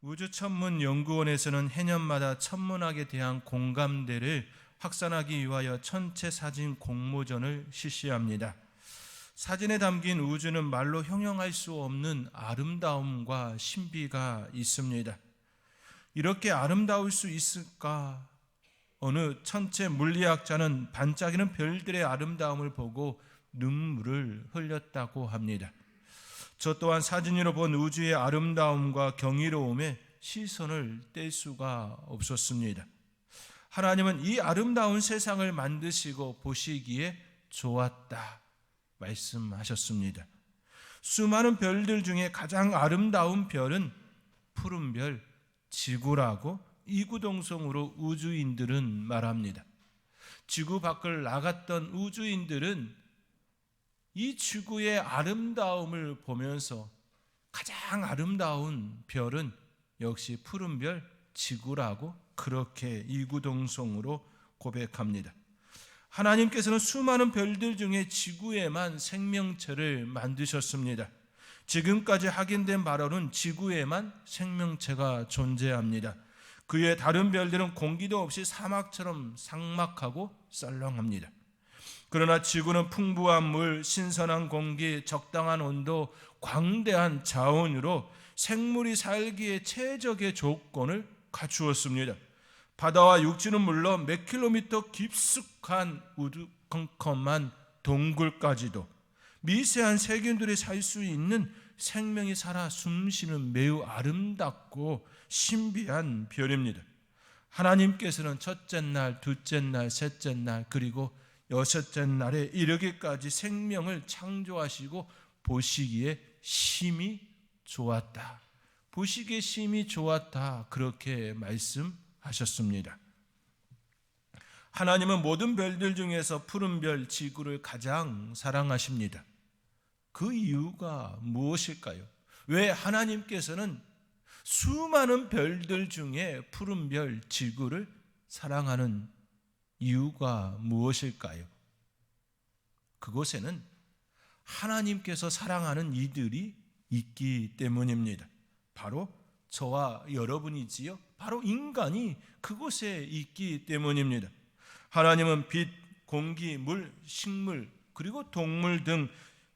우주천문연구원에서는 해년마다 천문학에 대한 공감대를 확산하기 위하여 천체 사진 공모전을 실시합니다. 사진에 담긴 우주는 말로 형용할 수 없는 아름다움과 신비가 있습니다. 이렇게 아름다울 수 있을까? 어느 천체 물리학자는 반짝이는 별들의 아름다움을 보고 눈물을 흘렸다고 합니다. 저 또한 사진으로 본 우주의 아름다움과 경이로움에 시선을 뗄 수가 없었습니다. 하나님은 이 아름다운 세상을 만드시고 보시기에 좋았다 말씀하셨습니다. 수많은 별들 중에 가장 아름다운 별은 푸른 별 지구라고 이구동성으로 우주인들은 말합니다. 지구 밖을 나갔던 우주인들은 이 지구의 아름다움을 보면서 가장 아름다운 별은 역시 푸른 별 지구라고 그렇게 이구동성으로 고백합니다. 하나님께서는 수많은 별들 중에 지구에만 생명체를 만드셨습니다. 지금까지 확인된 바로는 지구에만 생명체가 존재합니다. 그 외 다른 별들은 공기도 없이 사막처럼 삭막하고 썰렁합니다. 그러나 지구는 풍부한 물, 신선한 공기, 적당한 온도, 광대한 자원으로 생물이 살기에 최적의 조건을 갖추었습니다. 바다와 육지는 물론 몇 킬로미터 깊숙한 우두컴컴한 동굴까지도 미세한 세균들이 살 수 있는 생명이 살아 숨쉬는 매우 아름답고 신비한 별입니다. 하나님께서는 첫째 날, 둘째 날, 셋째 날 그리고 여섯째 날에 이르기까지 생명을 창조하시고 보시기에 심히 좋았다. 보시기에 심히 좋았다. 그렇게 말씀하셨습니다. 하나님은 모든 별들 중에서 푸른 별 지구를 가장 사랑하십니다. 그 이유가 무엇일까요? 왜 하나님께서는 수많은 별들 중에 푸른 별 지구를 사랑하는 이유가 무엇일까요? 그곳에는 하나님께서 사랑하는 이들이 있기 때문입니다. 바로 저와 여러분이지요. 바로 인간이 그곳에 있기 때문입니다. 하나님은 빛, 공기, 물, 식물 그리고 동물 등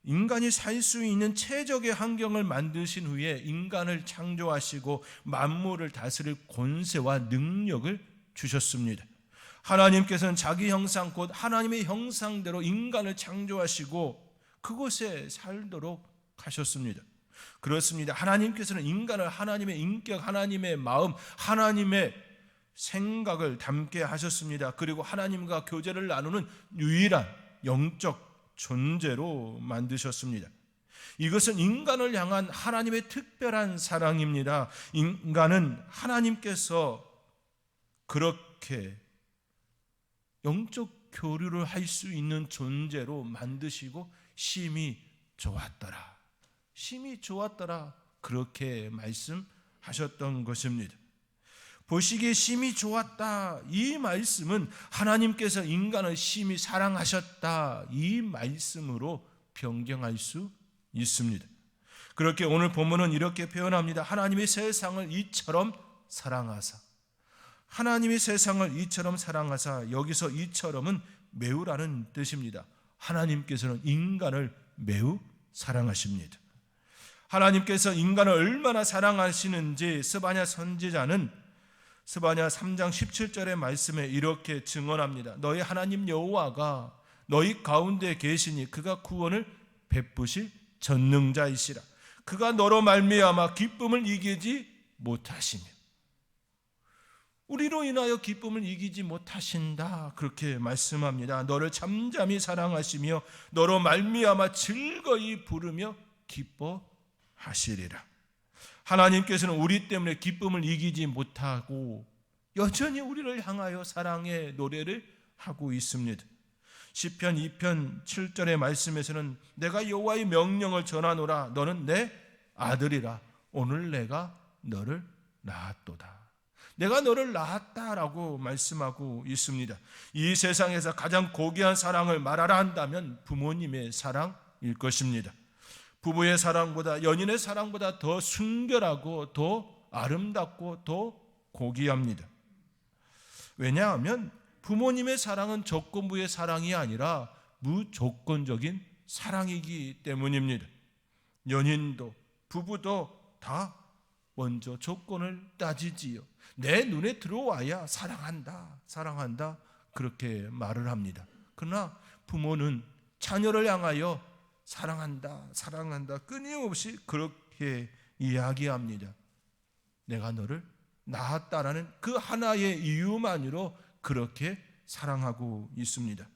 인간이 살 수 있는 최적의 환경을 만드신 후에 인간을 창조하시고 만물을 다스릴 권세와 능력을 주셨습니다. 하나님께서는 자기 형상 곧 하나님의 형상대로 인간을 창조하시고 그곳에 살도록 하셨습니다. 그렇습니다. 하나님께서는 인간을 하나님의 인격, 하나님의 마음, 하나님의 생각을 담게 하셨습니다. 그리고 하나님과 교제를 나누는 유일한 영적 존재로 만드셨습니다. 이것은 인간을 향한 하나님의 특별한 사랑입니다. 인간은 하나님께서 그렇게 영적 교류를 할 수 있는 존재로 만드시고 심히 좋았더라. 심히 좋았더라. 그렇게 말씀하셨던 것입니다. 보시기에 심히 좋았다. 이 말씀은 하나님께서 인간을 심히 사랑하셨다. 이 말씀으로 변경할 수 있습니다. 그렇게 오늘 본문은 이렇게 표현합니다. 하나님의 세상을 이처럼 사랑하사. 하나님의 세상을 이처럼 사랑하사. 여기서 이처럼은 매우라는 뜻입니다. 하나님께서는 인간을 매우 사랑하십니다. 하나님께서 인간을 얼마나 사랑하시는지 스바냐 선지자는 스바냐 3장 17절의 말씀에 이렇게 증언합니다. 너희 하나님 여호와가 너희 가운데 계시니 그가 구원을 베푸실 전능자이시라. 그가 너로 말미암아 기쁨을 이기지 못하시며 우리로 인하여 기쁨을 이기지 못하신다. 그렇게 말씀합니다. 너를 잠잠히 사랑하시며 너로 말미암아 즐거이 부르며 기뻐하시리라. 하나님께서는 우리 때문에 기쁨을 이기지 못하고 여전히 우리를 향하여 사랑의 노래를 하고 있습니다. 시편 2편 7절의 말씀에서는 내가 여호와의 명령을 전하노라. 너는 내 아들이라. 오늘 내가 너를 낳았도다. 내가 너를 낳았다라고 말씀하고 있습니다. 이 세상에서 가장 고귀한 사랑을 말하라 한다면 부모님의 사랑일 것입니다. 부부의 사랑보다 연인의 사랑보다 더 순결하고 더 아름답고 더 고귀합니다. 왜냐하면 부모님의 사랑은 조건부의 사랑이 아니라 무조건적인 사랑이기 때문입니다. 연인도 부부도 다 먼저 조건을 따지지요. 내 눈에 들어와야 사랑한다, 사랑한다 그렇게 말을 합니다. 그러나 부모는 자녀를 향하여 사랑한다, 사랑한다 끊임없이 그렇게 이야기합니다. 내가 너를 낳았다라는 그 하나의 이유만으로 그렇게 사랑하고 있습니다.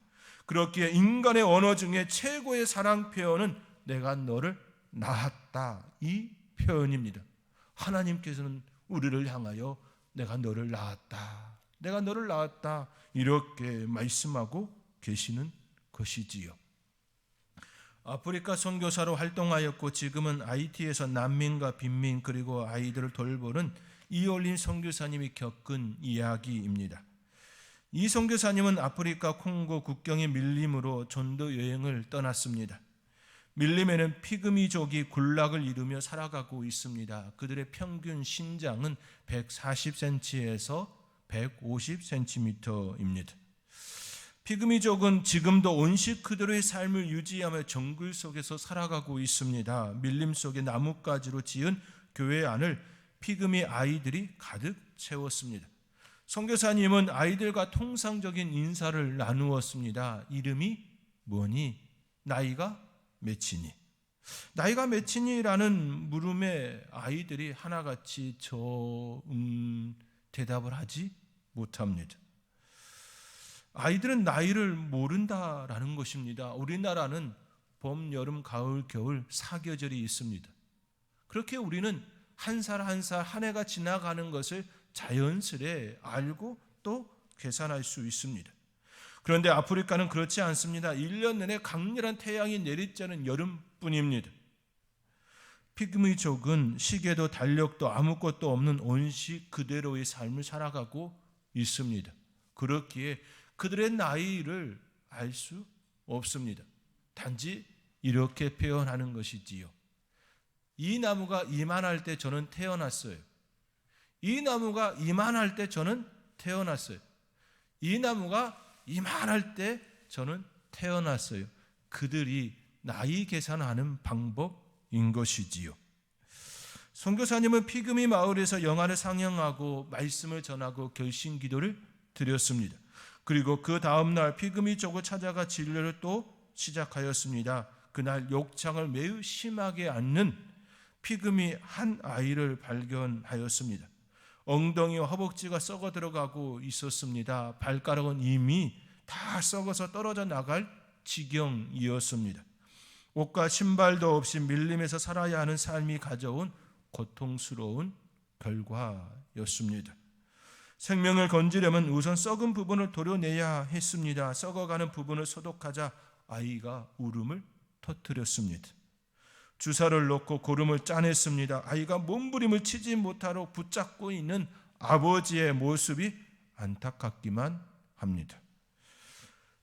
그렇기에 인간의 언어 중에 최고의 사랑 표현은 내가 너를 낳았다 이 표현입니다. 하나님께서는 우리를 향하여 내가 너를 낳았다, 내가 너를 낳았다 이렇게 말씀하고 계시는 것이지요. 아프리카 선교사로 활동하였고 지금은 IT에서 난민과 빈민 그리고 아이들을 돌보는 이올린 선교사님이 겪은 이야기입니다. 이 선교사님은 아프리카 콩고 국경의 밀림으로 전도 여행을 떠났습니다. 밀림에는 피그미족이 군락을 이루며 살아가고 있습니다. 그들의 평균 신장은 140cm에서 150cm입니다. 피그미족은 지금도 온실 그대로의 삶을 유지하며 정글 속에서 살아가고 있습니다. 밀림 속에 나뭇가지로 지은 교회 안을 피그미 아이들이 가득 채웠습니다. 선교사님은 아이들과 통상적인 인사를 나누었습니다. 이름이 뭐니? 나이가 몇이니? 나이가 몇이니라는 물음에 아이들이 하나같이 대답을 하지 못합니다. 아이들은 나이를 모른다라는 것입니다. 우리나라는 봄, 여름, 가을, 겨울 4계절이 있습니다. 그렇게 우리는 한 살 한 살 한 해가 지나가는 것을 자연스레 알고 또 계산할 수 있습니다. 그런데 아프리카는 그렇지 않습니다. 1년 내내 강렬한 태양이 내리쬐는 여름뿐입니다. 피그미족은 시계도 달력도 아무것도 없는 온식 그대로의 삶을 살아가고 있습니다. 그렇기에 그들의 나이를 알 수 없습니다. 단지 이렇게 표현하는 것이지요. 이 나무가 이만할 때 저는 태어났어요. 이 나무가 이만할 때 저는 태어났어요. 이 나무가 이만할 때 저는 태어났어요. 그들이 나이 계산하는 방법인 것이지요. 선교사님은 피그미 마을에서 영화를 상영하고 말씀을 전하고 결심 기도를 드렸습니다. 그리고 그 다음날 피그미 쪽을 찾아가 진료를 또 시작하였습니다. 그날 욕창을 매우 심하게 앓는 피그미 한 아이를 발견하였습니다. 엉덩이와 허벅지가 썩어 들어가고 있었습니다. 발가락은 이미 다 썩어서 떨어져 나갈 지경이었습니다. 옷과 신발도 없이 밀림에서 살아야 하는 삶이 가져온 고통스러운 결과였습니다. 생명을 건지려면 우선 썩은 부분을 도려내야 했습니다. 썩어가는 부분을 소독하자 아이가 울음을 터뜨렸습니다. 주사를 놓고 고름을 짜냈습니다. 아이가 몸부림을 치지 못하러 붙잡고 있는 아버지의 모습이 안타깝기만 합니다.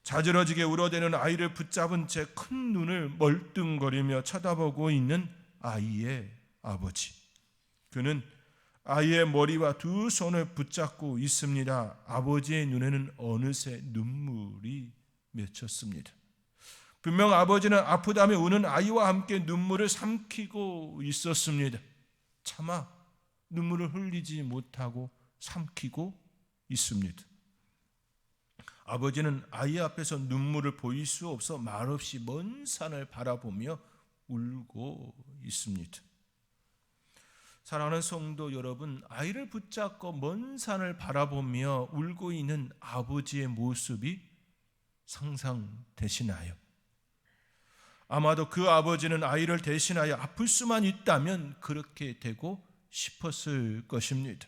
자지러지게 울어대는 아이를 붙잡은 채 큰 눈을 멀뚱거리며 쳐다보고 있는 아이의 아버지. 그는 아이의 머리와 두 손을 붙잡고 있습니다. 아버지의 눈에는 어느새 눈물이 맺혔습니다. 분명 아버지는 아프다며 우는 아이와 함께 눈물을 삼키고 있었습니다. 차마 눈물을 흘리지 못하고 삼키고 있습니다. 아버지는 아이 앞에서 눈물을 보일 수 없어 말없이 먼 산을 바라보며 울고 있습니다. 사랑하는 성도 여러분, 아이를 붙잡고 먼 산을 바라보며 울고 있는 아버지의 모습이 상상되시나요? 아마도 그 아버지는 아이를 대신하여 아플 수만 있다면 그렇게 되고 싶었을 것입니다.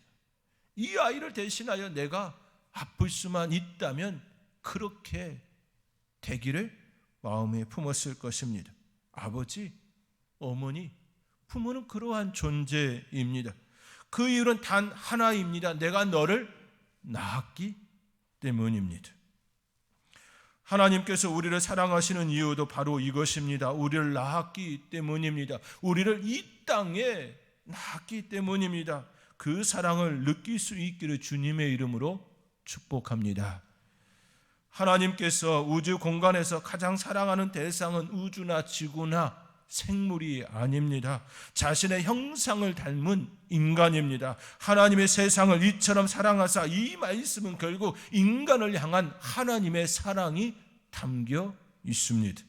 이 아이를 대신하여 내가 아플 수만 있다면 그렇게 되기를 마음에 품었을 것입니다. 아버지, 어머니, 부모는 그러한 존재입니다. 그 이유는 단 하나입니다. 내가 너를 낳았기 때문입니다. 하나님께서 우리를 사랑하시는 이유도 바로 이것입니다. 우리를 낳았기 때문입니다. 우리를 이 땅에 낳았기 때문입니다. 그 사랑을 느낄 수 있기를 주님의 이름으로 축복합니다. 하나님께서 우주 공간에서 가장 사랑하는 대상은 우주나 지구나 생물이 아닙니다. 자신의 형상을 닮은 인간입니다. 하나님의 세상을 이처럼 사랑하사, 이 말씀은 결국 인간을 향한 하나님의 사랑이 담겨 있습니다.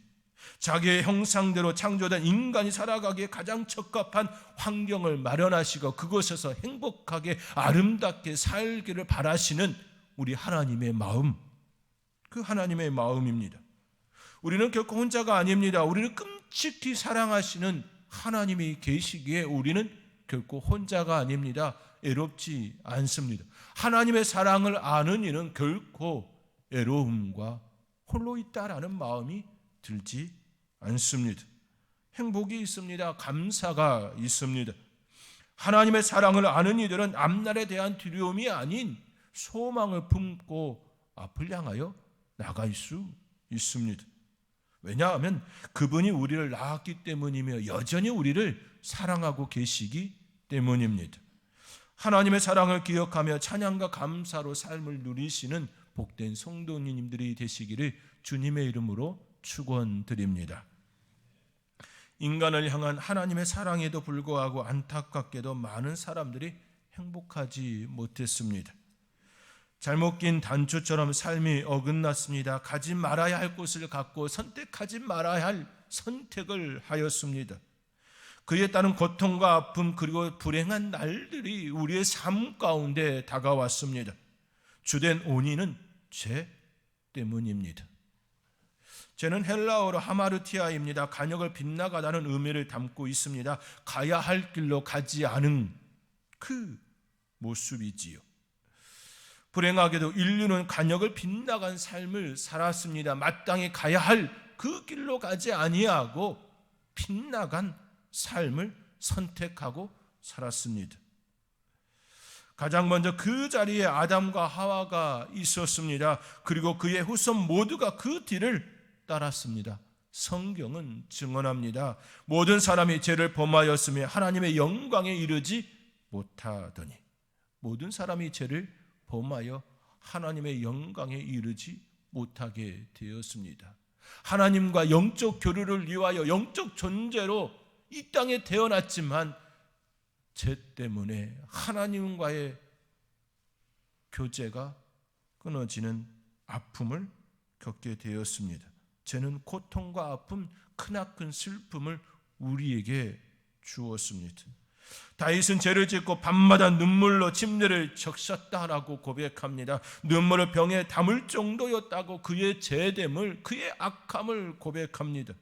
자기의 형상대로 창조된 인간이 살아가기에 가장 적합한 환경을 마련하시고 그곳에서 행복하게 아름답게 살기를 바라시는 우리 하나님의 마음, 그 하나님의 마음입니다. 우리는 결코 혼자가 아닙니다. 우리는 끔찍히 사랑하시는 하나님이 계시기에 우리는 결코 혼자가 아닙니다. 애롭지 않습니다. 하나님의 사랑을 아는 이는 결코 애로움과 홀로 있다라는 마음이 들지 않습니다. 행복이 있습니다. 감사가 있습니다. 하나님의 사랑을 아는 이들은 앞날에 대한 두려움이 아닌 소망을 품고 앞을 향하여 나갈 수 있습니다. 왜냐하면 그분이 우리를 낳았기 때문이며 여전히 우리를 사랑하고 계시기 때문입니다. 하나님의 사랑을 기억하며 찬양과 감사로 삶을 누리시는 복된 성도님들이 되시기를 주님의 이름으로 축원드립니다. 인간을 향한 하나님의 사랑에도 불구하고 안타깝게도 많은 사람들이 행복하지 못했습니다. 잘못 낀 단추처럼 삶이 어긋났습니다. 가지 말아야 할 곳을 갖고 선택하지 말아야 할 선택을 하였습니다. 그에 따른 고통과 아픔 그리고 불행한 날들이 우리의 삶 가운데 다가왔습니다. 주된 원인은 죄 때문입니다. 죄는 헬라어로 하마르티아입니다. 간역을 빗나가다는 의미를 담고 있습니다. 가야 할 길로 가지 않은 그 모습이지요. 불행하게도 인류는 간역을 빗나간 삶을 살았습니다. 마땅히 가야 할 그 길로 가지 아니하고 빗나간 삶을 선택하고 살았습니다. 가장 먼저 그 자리에 아담과 하와가 있었습니다. 그리고 그의 후손 모두가 그 뒤를 따랐습니다. 성경은 증언합니다. 모든 사람이 죄를 범하였으며 하나님의 영광에 이르지 못하더니, 모든 사람이 죄를 범하여 하나님의 영광에 이르지 못하게 되었습니다. 하나님과 영적 교류를 위하여 영적 존재로 이 땅에 태어났지만 죄 때문에 하나님과의 교제가 끊어지는 아픔을 겪게 되었습니다. 죄는 고통과 아픔, 크나큰 슬픔을 우리에게 주었습니다. 다윗은 죄를 짓고 밤마다 눈물로 침례를 적셨다라고 고백합니다. 눈물을 병에 담을 정도였다고 그의 죄됨을, 그의 악함을 고백합니다.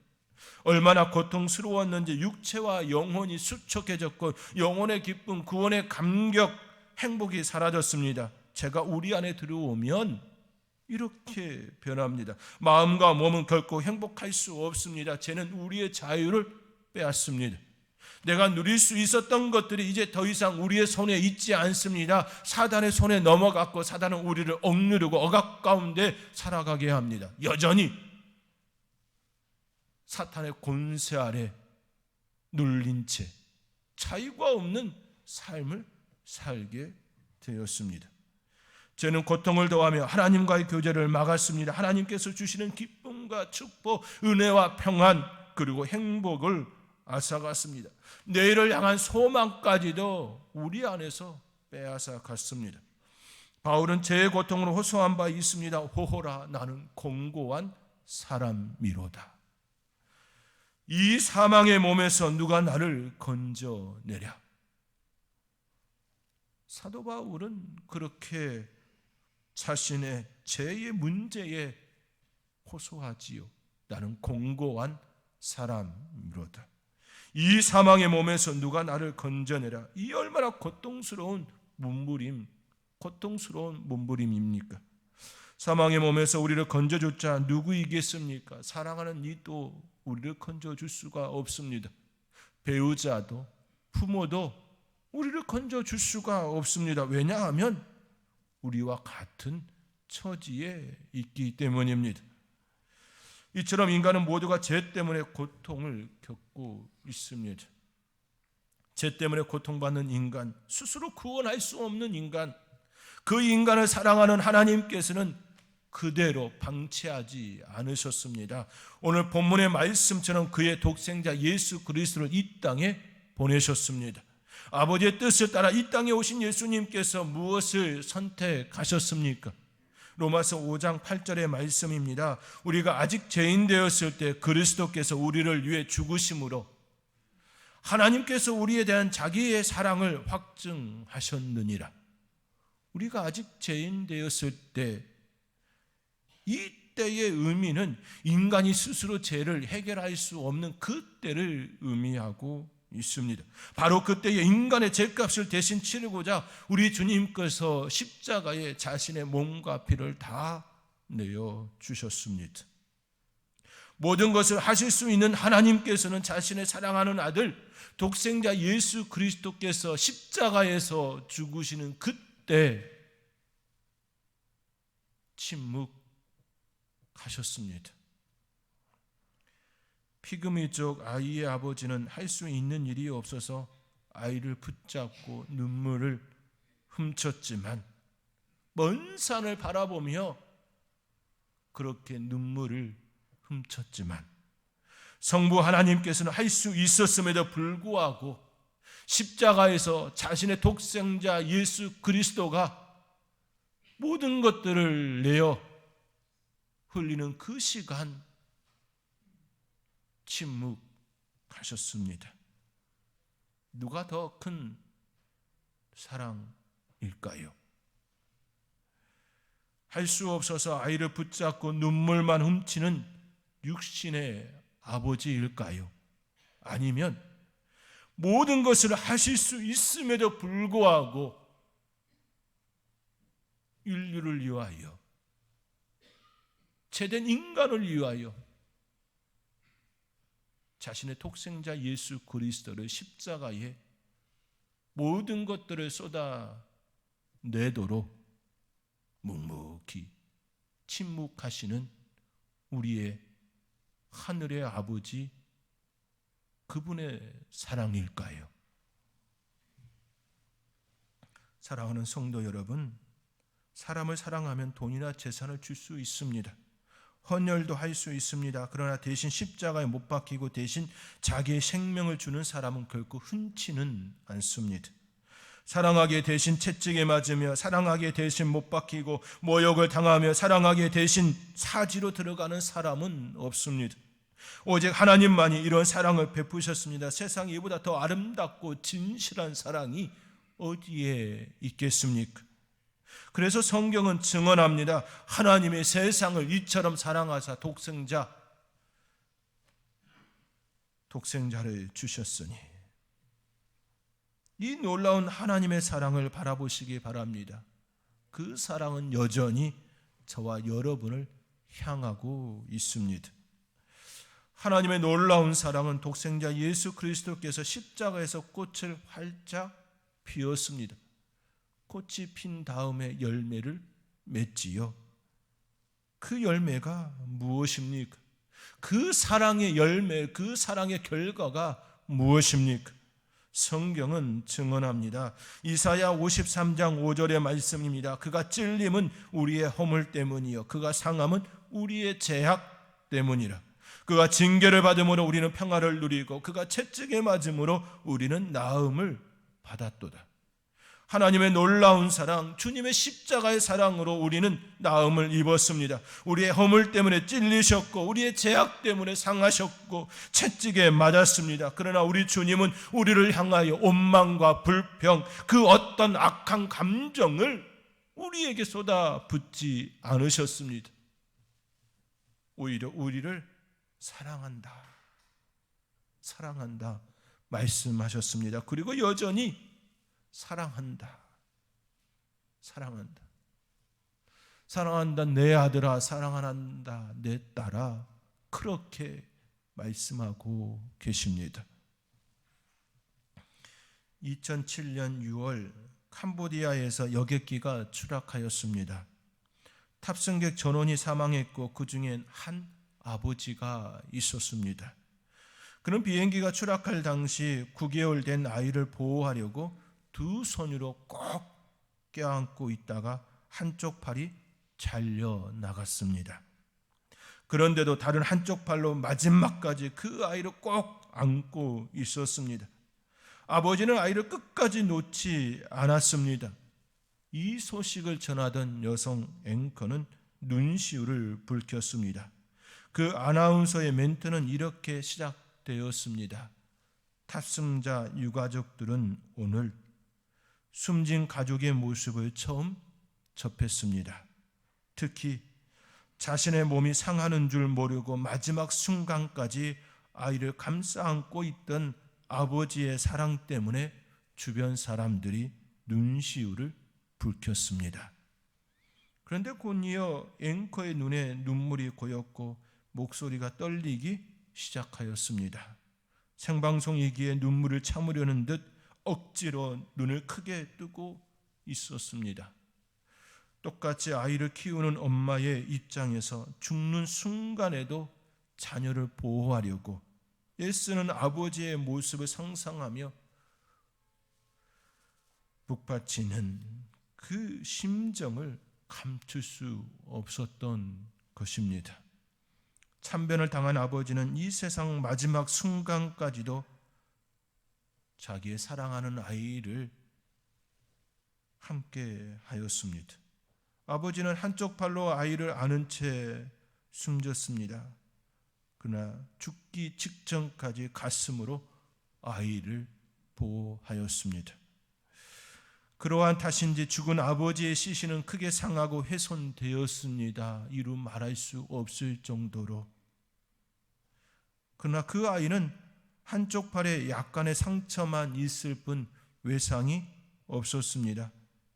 얼마나 고통스러웠는지 육체와 영혼이 수척해졌고 영혼의 기쁨, 구원의 감격, 행복이 사라졌습니다. 죄가 우리 안에 들어오면 이렇게 변합니다. 마음과 몸은 결코 행복할 수 없습니다. 죄는 우리의 자유를 빼앗습니다. 내가 누릴 수 있었던 것들이 이제 더 이상 우리의 손에 있지 않습니다. 사단의 손에 넘어갔고 사단은 우리를 억누르고 억압 가운데 살아가게 합니다. 여전히 사탄의 권세 아래 눌린 채 자유가 없는 삶을 살게 되었습니다. 죄는 고통을 더하며 하나님과의 교제를 막았습니다. 하나님께서 주시는 기쁨과 축복, 은혜와 평안 그리고 행복을 앗아갔습니다. 내일을 향한 소망까지도 우리 안에서 빼앗아 갔습니다. 바울은 죄의 고통으로 호소한 바 있습니다. 호호라 나는 공고한 사람이로다. 이 사망의 몸에서 누가 나를 건져내랴. 사도 바울은 그렇게 자신의 죄의 문제에 호소하지요. 나는 공고한 사람이로다. 이 사망의 몸에서 누가 나를 건져내라. 이 얼마나 고통스러운 몸부림입니까? 사망의 몸에서 우리를 건져줄 자 누구이겠습니까? 사랑하는 이도 우리를 건져줄 수가 없습니다. 배우자도 부모도 우리를 건져줄 수가 없습니다. 왜냐하면 우리와 같은 처지에 있기 때문입니다. 이처럼 인간은 모두가 죄 때문에 고통을 겪고 있습니다. 죄 때문에 고통받는 인간, 스스로 구원할 수 없는 인간, 그 인간을 사랑하는 하나님께서는 그대로 방치하지 않으셨습니다. 오늘 본문의 말씀처럼 그의 독생자 예수 그리스도를 이 땅에 보내셨습니다. 아버지의 뜻을 따라 이 땅에 오신 예수님께서 무엇을 선택하셨습니까? 로마서 5장 8절의 말씀입니다. 우리가 아직 죄인 되었을 때 그리스도께서 우리를 위해 죽으심으로 하나님께서 우리에 대한 자기의 사랑을 확증하셨느니라. 우리가 아직 죄인 되었을 때, 이때의 의미는 인간이 스스로 죄를 해결할 수 없는 그때를 의미하고 있습니다. 바로 그때의 인간의 죄값을 대신 치르고자 우리 주님께서 십자가에 자신의 몸과 피를 다 내어 주셨습니다. 모든 것을 하실 수 있는 하나님께서는 자신의 사랑하는 아들 독생자 예수 그리스도께서 십자가에서 죽으시는 그때 침묵하셨습니다. 피그미족 아이의 아버지는 할 수 있는 일이 없어서 아이를 붙잡고 눈물을 훔쳤지만, 먼 산을 바라보며 그렇게 눈물을 훔쳤지만, 성부 하나님께서는 할 수 있었음에도 불구하고 십자가에서 자신의 독생자 예수 그리스도가 모든 것들을 내어 흘리는 그 시간 침묵하셨습니다. 누가 더 큰 사랑일까요? 할 수 없어서 아이를 붙잡고 눈물만 훔치는 육신의 아버지일까요? 아니면 모든 것을 하실 수 있음에도 불구하고 인류를 위하여, 죄된 인간을 위하여 자신의 독생자 예수 그리스도를 십자가에 모든 것들을 쏟아내도록 묵묵히 침묵하시는 우리의 하늘의 아버지, 그분의 사랑일까요? 사랑하는 성도 여러분, 사람을 사랑하면 돈이나 재산을 줄 수 있습니다. 헌혈도 할 수 있습니다. 그러나 대신 십자가에 못 박히고 대신 자기의 생명을 주는 사람은 결코 흔치는 않습니다. 사랑하기에 대신 채찍에 맞으며, 사랑하기에 대신 못 박히고 모욕을 당하며, 사랑하기에 대신 사지로 들어가는 사람은 없습니다. 오직 하나님만이 이런 사랑을 베푸셨습니다. 세상에 이보다 더 아름답고 진실한 사랑이 어디에 있겠습니까? 그래서 성경은 증언합니다. 하나님의 세상을 이처럼 사랑하사 독생자를 주셨으니. 이 놀라운 하나님의 사랑을 바라보시기 바랍니다. 그 사랑은 여전히 저와 여러분을 향하고 있습니다. 하나님의 놀라운 사랑은 독생자 예수 그리스도께서 십자가에서 꽃을 활짝 피웠습니다. 꽃이 핀 다음에 열매를 맺지요. 그 열매가 무엇입니까? 그 사랑의 열매, 그 사랑의 결과가 무엇입니까? 성경은 증언합니다. 이사야 53장 5절의 말씀입니다. 그가 찔림은 우리의 허물 때문이요 그가 상함은 우리의 죄악 때문이라. 그가 징계를 받음으로 우리는 평화를 누리고 그가 채찍에 맞음으로 우리는 나음을 받았도다. 하나님의 놀라운 사랑, 주님의 십자가의 사랑으로 우리는 나음을 입었습니다. 우리의 허물 때문에 찔리셨고 우리의 죄악 때문에 상하셨고 채찍에 맞았습니다. 그러나 우리 주님은 우리를 향하여 원망과 불평, 그 어떤 악한 감정을 우리에게 쏟아붓지 않으셨습니다. 오히려 우리를 사랑한다 말씀하셨습니다. 그리고 여전히 사랑한다 내 아들아, 사랑한다 내 딸아, 그렇게 말씀하고 계십니다. 2007년 6월 캄보디아에서 여객기가 추락하였습니다. 탑승객 전원이 사망했고 그 중엔 한 아버지가 있었습니다. 그는 비행기가 추락할 당시 9개월 된 아이를 보호하려고 두 손으로 꼭 껴안고 있다가 한쪽 팔이 잘려 나갔습니다. 그런데도 다른 한쪽 팔로 마지막까지 그 아이를 꼭 안고 있었습니다. 아버지는 아이를 끝까지 놓지 않았습니다. 이 소식을 전하던 여성 앵커는 눈시울을 붉혔습니다. 그 아나운서의 멘트는 이렇게 시작되었습니다. 탑승자 유가족들은 오늘 숨진 가족의 모습을 처음 접했습니다. 특히 자신의 몸이 상하는 줄 모르고 마지막 순간까지 아이를 감싸 안고 있던 아버지의 사랑 때문에 주변 사람들이 눈시울을 붉혔습니다. 그런데 곧이어 앵커의 눈에 눈물이 고였고 목소리가 떨리기 시작하였습니다. 생방송이기에 눈물을 참으려는 듯 억지로 눈을 크게 뜨고 있었습니다. 똑같이 아이를 키우는 엄마의 입장에서 죽는 순간에도 자녀를 보호하려고 애쓰는 아버지의 모습을 상상하며 북받치는 그 심정을 감출 수 없었던 것입니다. 참변을 당한 아버지는 이 세상 마지막 순간까지도 자기의 사랑하는 아이를 함께 하였습니다. 아버지는 한쪽 팔로 아이를 안은 채 숨졌습니다. 그러나 죽기 직전까지 가슴으로 아이를 보호하였습니다. 그러한 탓인지 죽은 아버지의 시신은 크게 상하고 훼손되었습니다. 이루 말할 수 없을 정도로. 그러나 그 아이는 한쪽 팔에 약간의 상처만 있을 뿐 외상이 없었습니다.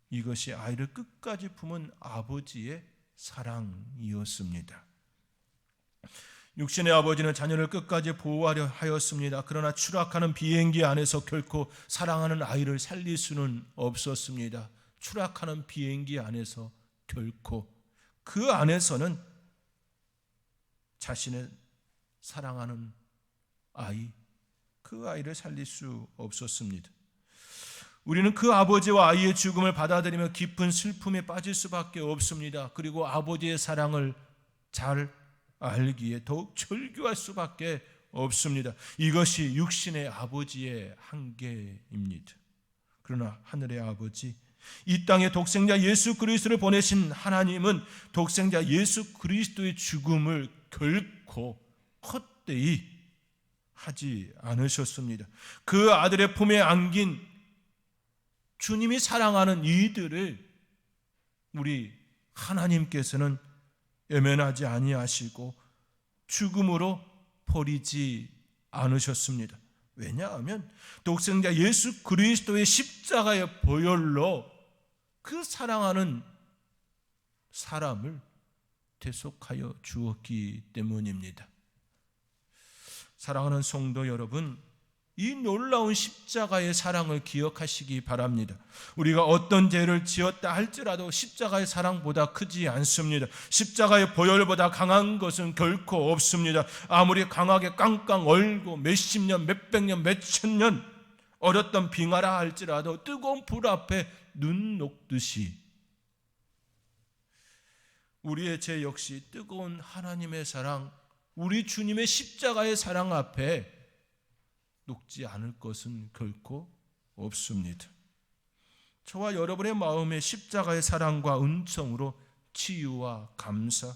이것이 아이를 끝까지 품은 아버지의 사랑이었습니다. 육신의 아버지는 자녀를 끝까지 보호하려 하였습니다. 그러나 추락하는 비행기 안에서 결코 사랑하는 아이를 살릴 수는 없었습니다. 추락하는 비행기 안에서 결코 그 안에서는 자신의 사랑하는 아이, 그 아이를 살릴 수 없었습니다. 우리는 그 아버지와 아이의 죽음을 받아들이며 깊은 슬픔에 빠질 수밖에 없습니다. 그리고 아버지의 사랑을 잘 알기에 더욱 절규할 수밖에 없습니다. 이것이 육신의 아버지의 한계입니다. 그러나 하늘의 아버지, 이 땅에 독생자 예수 그리스도를 보내신 하나님은 독생자 예수 그리스도의 죽음을 결코 헛되이 하지 않으셨습니다. 그 아들의 품에 안긴 주님이 사랑하는 이들을 우리 하나님께서는 외면하지 아니하시고 죽음으로 버리지 않으셨습니다. 왜냐하면 독생자 예수 그리스도의 십자가의 보혈로 그 사랑하는 사람을 대속하여 주었기 때문입니다. 사랑하는 성도 여러분, 이 놀라운 십자가의 사랑을 기억하시기 바랍니다. 우리가 어떤 죄를 지었다 할지라도 십자가의 사랑보다 크지 않습니다. 십자가의 보혈보다 강한 것은 결코 없습니다. 아무리 강하게 깡깡 얼고 몇십 년, 몇백 년, 몇천 년 얼었던 빙하라 할지라도 뜨거운 불 앞에 눈 녹듯이 우리의 죄 역시 뜨거운 하나님의 사랑, 우리 주님의 십자가의 사랑 앞에 녹지 않을 것은 결코 없습니다. 저와 여러분의 마음에 십자가의 사랑과 은총으로 치유와 감사,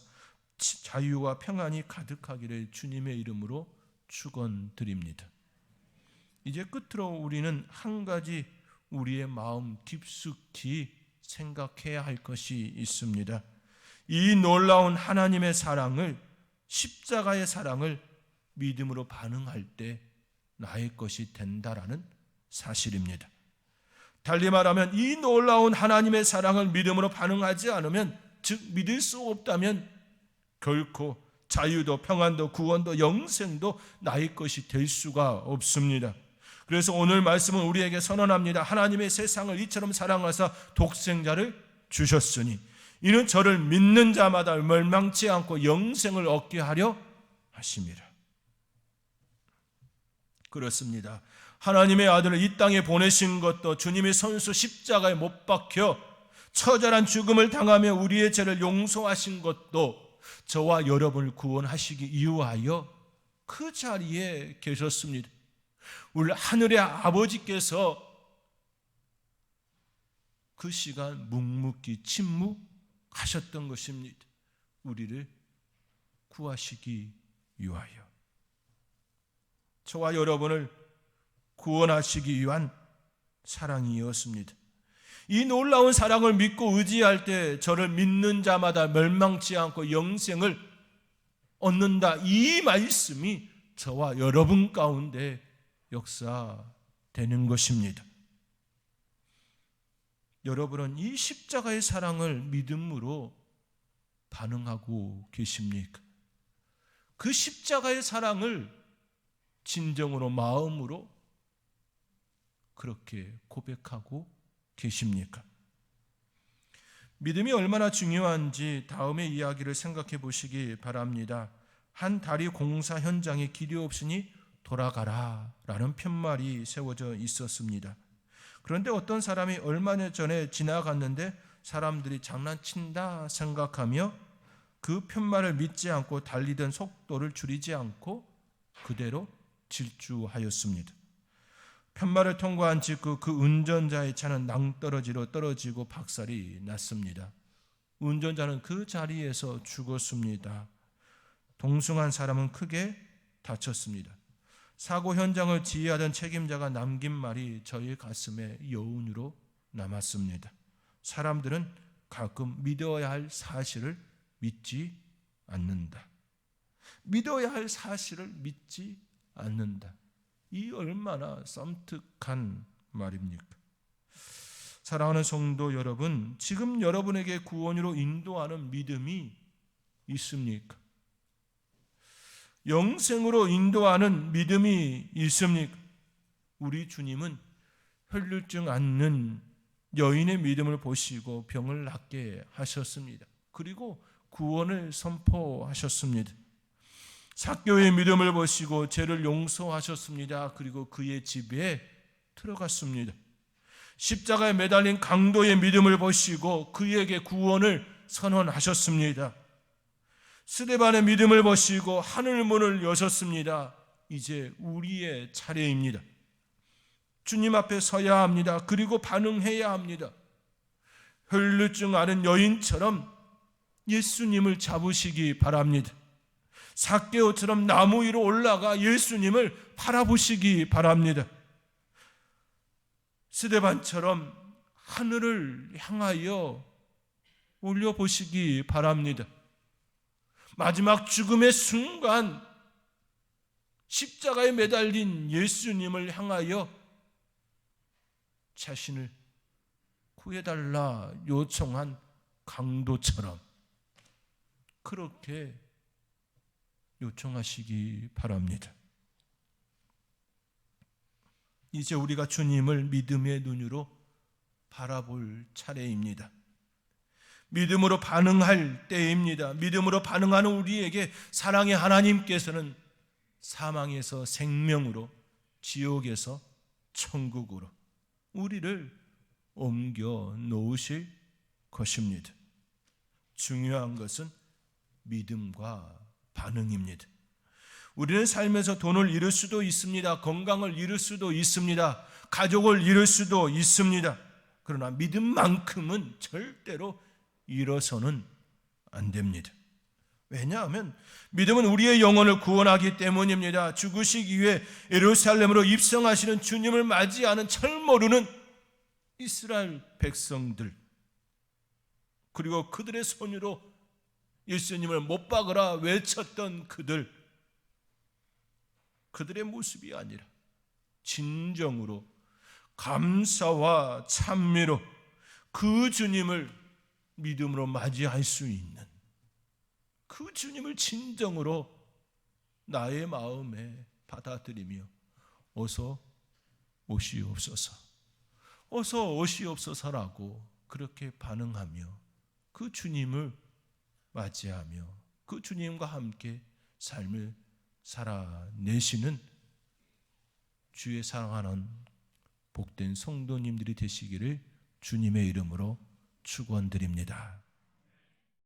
자유와 평안이 가득하기를 주님의 이름으로 축원드립니다. 이제 끝으로 우리는 한 가지 우리의 마음 깊숙이 생각해야 할 것이 있습니다. 이 놀라운 하나님의 사랑을, 십자가의 사랑을 믿음으로 반응할 때 나의 것이 된다라는 사실입니다. 달리 말하면 이 놀라운 하나님의 사랑을 믿음으로 반응하지 않으면, 즉 믿을 수 없다면 결코 자유도 평안도 구원도 영생도 나의 것이 될 수가 없습니다. 그래서 오늘 말씀은 우리에게 선언합니다. 하나님의 세상을 이처럼 사랑하사 독생자를 주셨으니 이는 저를 믿는 자마다 멸망치 않고 영생을 얻게 하려 하심이라. 그렇습니다. 하나님의 아들을 이 땅에 보내신 것도 주님이 선수 십자가에 못 박혀 처절한 죽음을 당하며 우리의 죄를 용서하신 것도 저와 여러분을 구원하시기 위하여 그 자리에 계셨습니다. 우리 하늘의 아버지께서 그 시간 묵묵히 침묵하셨던 것입니다. 우리를 구하시기 위하여, 저와 여러분을 구원하시기 위한 사랑이었습니다. 이 놀라운 사랑을 믿고 의지할 때 저를 믿는 자마다 멸망치 않고 영생을 얻는다, 이 말씀이 저와 여러분 가운데 역사되는 것입니다. 여러분은 이 십자가의 사랑을 믿음으로 반응하고 계십니까? 그 십자가의 사랑을 진정으로 마음으로 그렇게 고백하고 계십니까? 믿음이 얼마나 중요한지 다음의 이야기를 생각해 보시기 바랍니다. 한 다리 공사 현장에 길이 없으니 돌아가라 라는 편말이 세워져 있었습니다. 그런데 어떤 사람이 얼마 전에 지나갔는데 사람들이 장난친다 생각하며 그 편말을 믿지 않고 달리던 속도를 줄이지 않고 그대로 질주하였습니다. 편말을 통과한 직후 그 운전자의 차는 낭떠러지로 떨어지고 박살이 났습니다. 운전자는 그 자리에서 죽었습니다. 동승한 사람은 크게 다쳤습니다. 사고 현장을 지휘하던 책임자가 남긴 말이 저희 가슴에 여운으로 남았습니다. 사람들은 가끔 믿어야 할 사실을 믿지 않는다. 믿어야 할 사실을 믿지 않는다. 이 얼마나 썸특한 말입니까? 사랑하는 성도 여러분, 지금 여러분에게 구원으로 인도하는 믿음이 있습니까? 영생으로 인도하는 믿음이 있습니까? 우리 주님은 혈류증 앓는 여인의 믿음을 보시고 병을 낫게 하셨습니다. 그리고 구원을 선포하셨습니다. 삭개오의 믿음을 보시고 죄를 용서하셨습니다. 그리고 그의 집에 들어갔습니다. 십자가에 매달린 강도의 믿음을 보시고 그에게 구원을 선언하셨습니다. 스데반의 믿음을 보시고 하늘문을 여셨습니다. 이제 우리의 차례입니다. 주님 앞에 서야 합니다. 그리고 반응해야 합니다. 혈류증 앓은 여인처럼 예수님을 잡으시기 바랍니다. 삭개오처럼 나무 위로 올라가 예수님을 바라보시기 바랍니다. 스데반처럼 하늘을 향하여 올려보시기 바랍니다. 마지막 죽음의 순간 십자가에 매달린 예수님을 향하여 자신을 구해달라 요청한 강도처럼 그렇게 요청하시기 바랍니다. 이제 우리가 주님을 믿음의 눈으로 바라볼 차례입니다. 믿음으로 반응할 때입니다. 믿음으로 반응하는 우리에게 사랑의 하나님께서는 사망에서 생명으로, 지옥에서 천국으로 우리를 옮겨 놓으실 것입니다. 중요한 것은 믿음과 반응입니다. 우리는 삶에서 돈을 잃을 수도 있습니다. 건강을 잃을 수도 있습니다. 가족을 잃을 수도 있습니다. 그러나 믿음만큼은 절대로 잃어서는 안 됩니다. 왜냐하면 믿음은 우리의 영혼을 구원하기 때문입니다. 죽으시기 위해 예루살렘으로 입성하시는 주님을 맞이하는 철모르는 이스라엘 백성들, 그리고 그들의 손으로 예수님을 못 박으라 외쳤던 그들의 모습이 아니라 진정으로 감사와 찬미로 그 주님을 믿음으로 맞이할 수 있는, 그 주님을 진정으로 나의 마음에 받아들이며 어서 오시옵소서, 어서 오시옵소서라고 그렇게 반응하며 그 주님을 맞이하며 그 주님과 함께 삶을 살아내시는 주의 사랑하는 복된 성도님들이 되시기를 주님의 이름으로 축원드립니다.